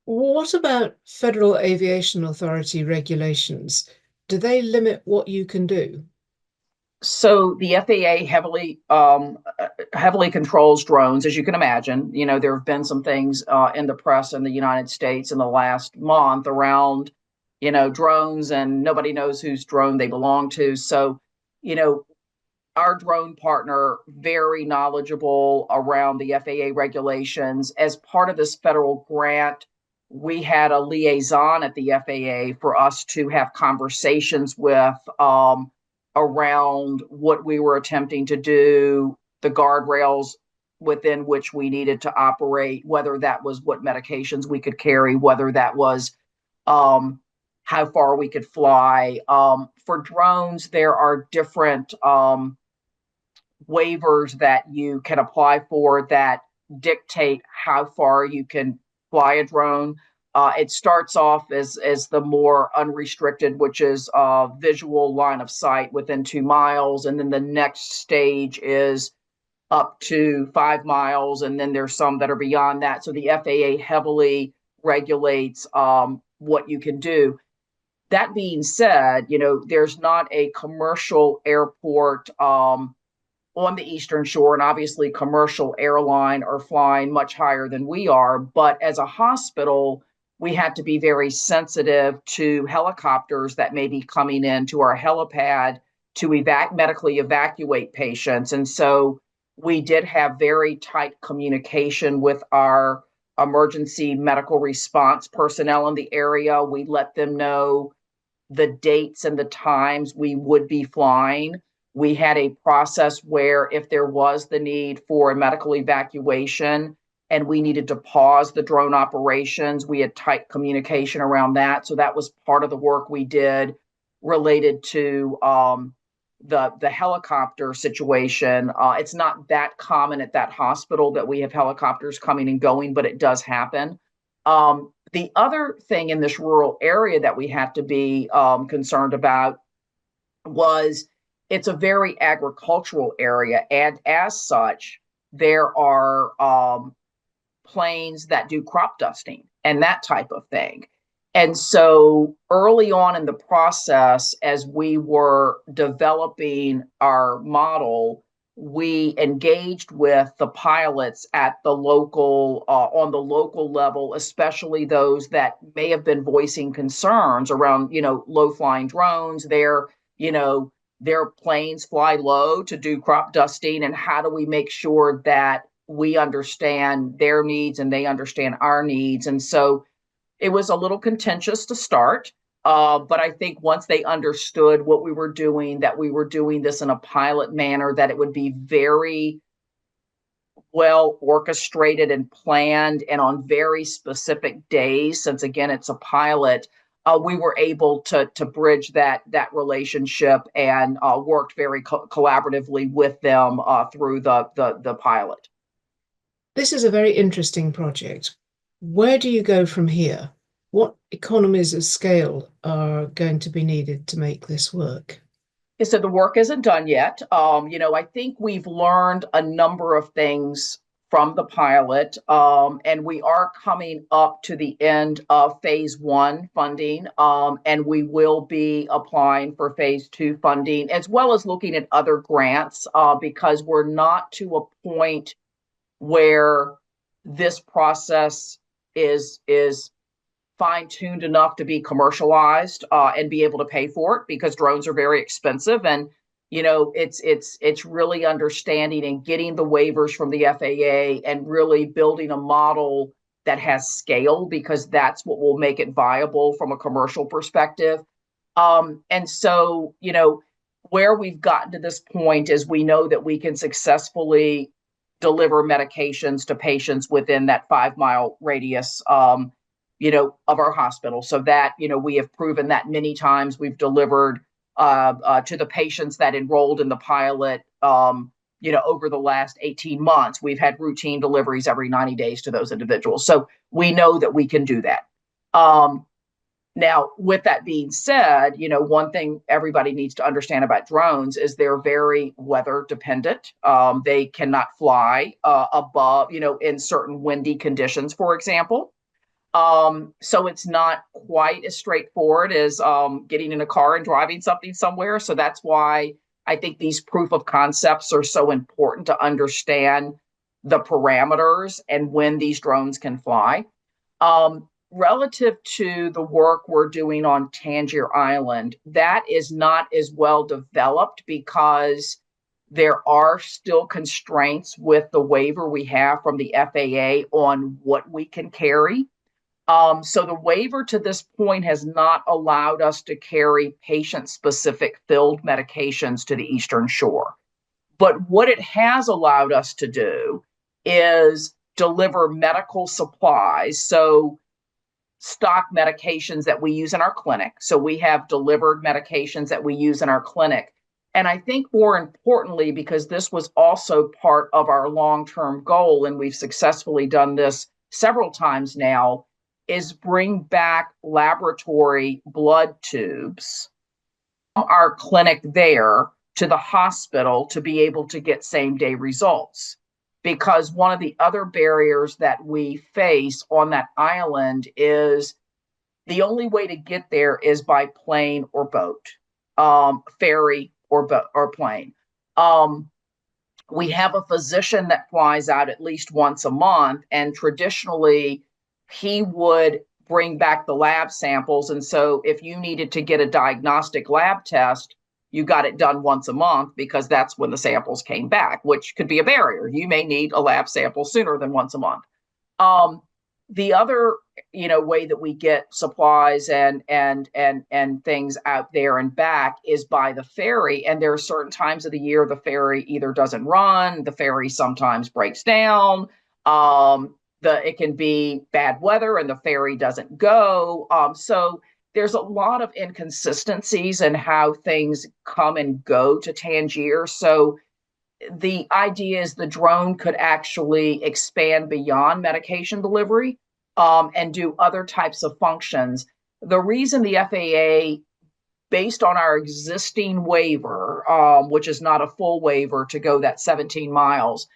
What about Federal Aviation Authority regulations? Do they limit what you can do? So the FAA heavily controls drones, as you can imagine. There have been some things in the press in the United States in the last month around, drones, and nobody knows whose drone they belong to. So, you know, our drone partner very knowledgeable around the FAA regulations. As part of this federal grant, we had a liaison at the FAA for us to have conversations with around what we were attempting to do, the guardrails within which we needed to operate, whether that was what medications we could carry, whether that was um, how far we could fly. For drones, there are different waivers that you can apply for that dictate how far you can fly a drone. It starts off as the more unrestricted, which is visual line of sight within 2 miles, and then the next stage is up to 5 miles, and then there's some that are beyond that. So the FAA heavily regulates what you can do. That being said, there's not a commercial airport on the Eastern Shore, and obviously commercial airline are flying much higher than we are. But as a hospital, we had to be very sensitive to helicopters that may be coming into our helipad to medically evacuate patients. And so we did have very tight communication with our emergency medical response personnel in the area. We let them know the dates and the times we would be flying. We had a process where if there was the need for a medical evacuation and we needed to pause the drone operations, we had tight communication around that. So that was part of the work we did related to the helicopter situation. It's not that common at that hospital that we have helicopters coming and going, but it does happen. The other thing in this rural area that we have to be concerned about was it's a very agricultural area, and as such, there are planes that do crop dusting and that type of thing. And so early on in the process, as we were developing our model, we engaged with the pilots at the local, on the local level, especially those that may have been voicing concerns around, low flying drones. Their planes fly low to do crop dusting, and how do we make sure that we understand their needs and they understand our needs? And so it was a little contentious to start, but I think once they understood what we were doing, that we were doing this in a pilot manner, that it would be very well orchestrated and planned and on very specific days, since again it's a pilot, we were able to bridge that relationship and worked very collaboratively with them through the pilot. This is a very interesting project. Where do you go from here? What economies of scale are going to be needed to make this work? So the work isn't done yet. I think we've learned a number of things from the pilot, and we are coming up to the end of phase one funding, and we will be applying for phase two funding, as well as looking at other grants, because we're not to a point where this process is fine-tuned enough to be commercialized and be able to pay for it, because drones are very expensive. And it's really understanding and getting the waivers from the FAA and really building a model that has scale, because that's what will make it viable from a commercial perspective. And so where we've gotten to this point is we know that we can successfully deliver medications to patients within that 5 mile radius of our hospital. So that, we have proven that many times. We've delivered to the patients that enrolled in the pilot, over the last 18 months. We've had routine deliveries every 90 days to those individuals. So we know that we can do that. Now, with that being said, one thing everybody needs to understand about drones is they're very weather dependent. They cannot fly above, in certain windy conditions, for example. So it's not quite as straightforward as getting in a car and driving something somewhere. So that's why I think these proof of concepts are so important to understand the parameters and when these drones can fly. Relative to the work we're doing on Tangier Island, that is not as well developed because there are still constraints with the waiver we have from the FAA on what we can carry. So the waiver to this point has not allowed us to carry patient-specific filled medications to the Eastern Shore. But what it has allowed us to do is deliver medical supplies. So stock medications that we use in our clinic. So we have delivered medications that we use in our clinic. And I think more importantly, because this was also part of our long-term goal, and we've successfully done this several times now, is bring back laboratory blood tubes from our clinic there to the hospital to be able to get same-day results. Because one of the other barriers that we face on that island is the only way to get there is by plane or boat, ferry or plane. We have a physician that flies out at least once a month, and traditionally he would bring back the lab samples. And so if you needed to get a diagnostic lab test, you got it done once a month because that's when the samples came back, which could be a barrier. You may need a lab sample sooner than once a month. The other, way that we get supplies and things out there and back is by the ferry. And there are certain times of the year the ferry either doesn't run, the ferry sometimes breaks down. It can be bad weather and the ferry doesn't go. So there's a lot of inconsistencies in how things come and go to Tangier. So the idea is the drone could actually expand beyond medication delivery and do other types of functions. The reason the FAA, based on our existing waiver, which is not a full waiver to go that 17 miles,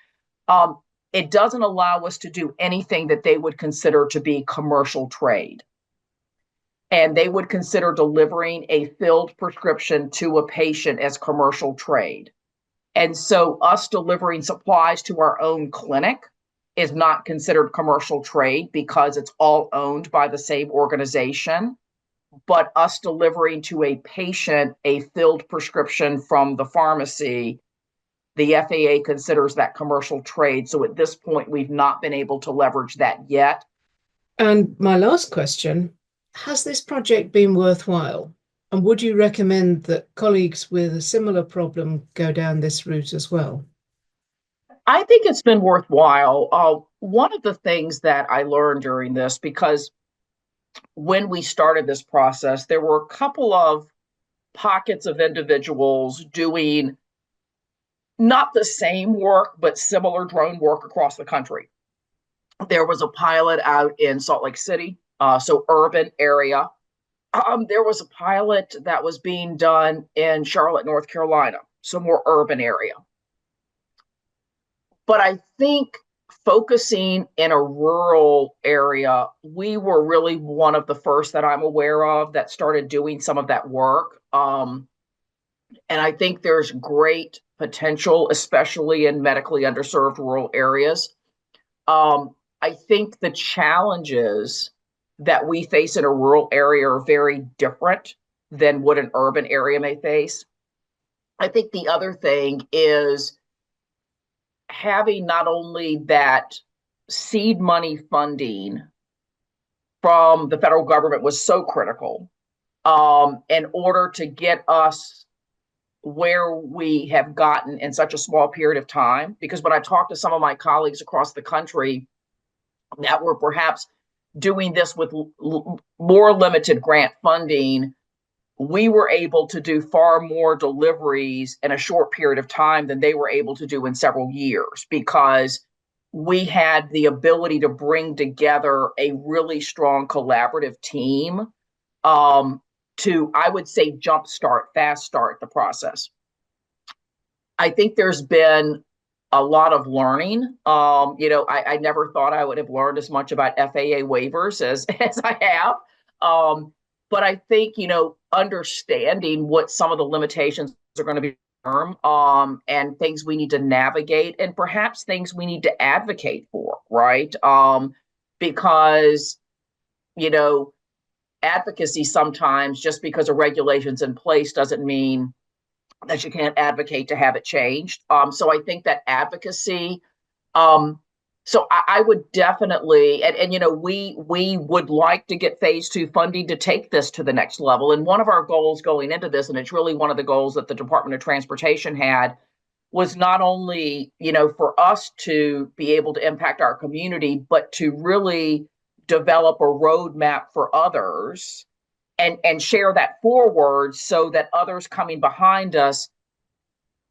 it doesn't allow us to do anything that they would consider to be commercial trade. And they would consider delivering a filled prescription to a patient as commercial trade. And so us delivering supplies to our own clinic is not considered commercial trade because it's all owned by the same organization. But us delivering to a patient a filled prescription from the pharmacy, the FAA considers that commercial trade. So at this point, we've not been able to leverage that yet. And my last question, has this project been worthwhile? And would you recommend that colleagues with a similar problem go down this route as well? I think it's been worthwhile. One of the things that I learned during this, because when we started this process, there were a couple of pockets of individuals doing not the same work, but similar drone work across the country. There was a pilot out in Salt Lake City, so urban area. There was a pilot that was being done in Charlotte, North Carolina, so more urban area. But I think focusing in a rural area, we were really one of the first that I'm aware of that started doing some of that work. And I think there's great potential, especially in medically underserved rural areas. I think the challenges that we face in a rural area are very different than what an urban area may face. I think the other thing is having not only that seed money funding from the federal government was so critical in order to get us where we have gotten in such a small period of time. Because when I talk to some of my colleagues across the country that were perhaps doing this with more limited grant funding, we were able to do far more deliveries in a short period of time than they were able to do in several years, because we had the ability to bring together a really strong collaborative team to, I would say, fast start the process. I think there's been a lot of learning. I never thought I would have learned as much about FAA waivers as I have. But I think, understanding what some of the limitations are going to be and things we need to navigate and perhaps things we need to advocate for, right? Because, advocacy sometimes just because a regulation's in place doesn't mean that you can't advocate to have it changed. So I think that advocacy. So I would definitely, and we would like to get phase 2 funding to take this to the next level. And one of our goals going into this, and it's really one of the goals that the Department of Transportation had, was not only, for us to be able to impact our community, but to really develop a roadmap for others and share that forward so that others coming behind us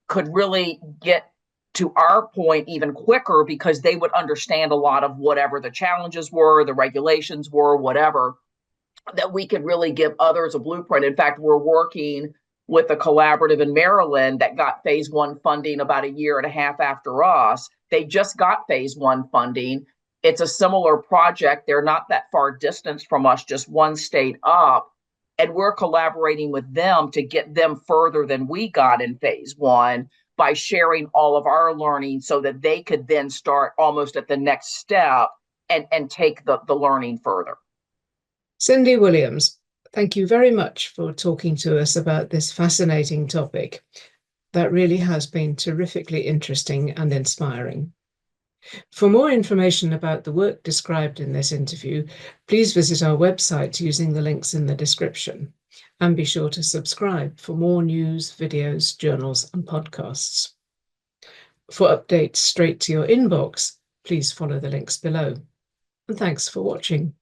could really get to our point even quicker, because they would understand a lot of whatever the challenges were, the regulations were, whatever, that we could really give others a blueprint. In fact, we're working with a collaborative in Maryland that got phase 1 funding about a year and a half after us. They just got phase 1 funding. It's a similar project. They're not that far distance from us, just one state up. And we're collaborating with them to get them further than we got in phase 1 by sharing all of our learning so that they could then start almost at the next step and take the learning further. Cindy Williams, thank you very much for talking to us about this fascinating topic. That really has been terrifically interesting and inspiring. For more information about the work described in this interview, please visit our website using the links in the description, and be sure to subscribe for more news, videos, journals, and podcasts. For updates straight to your inbox, please follow the links below. And thanks for watching.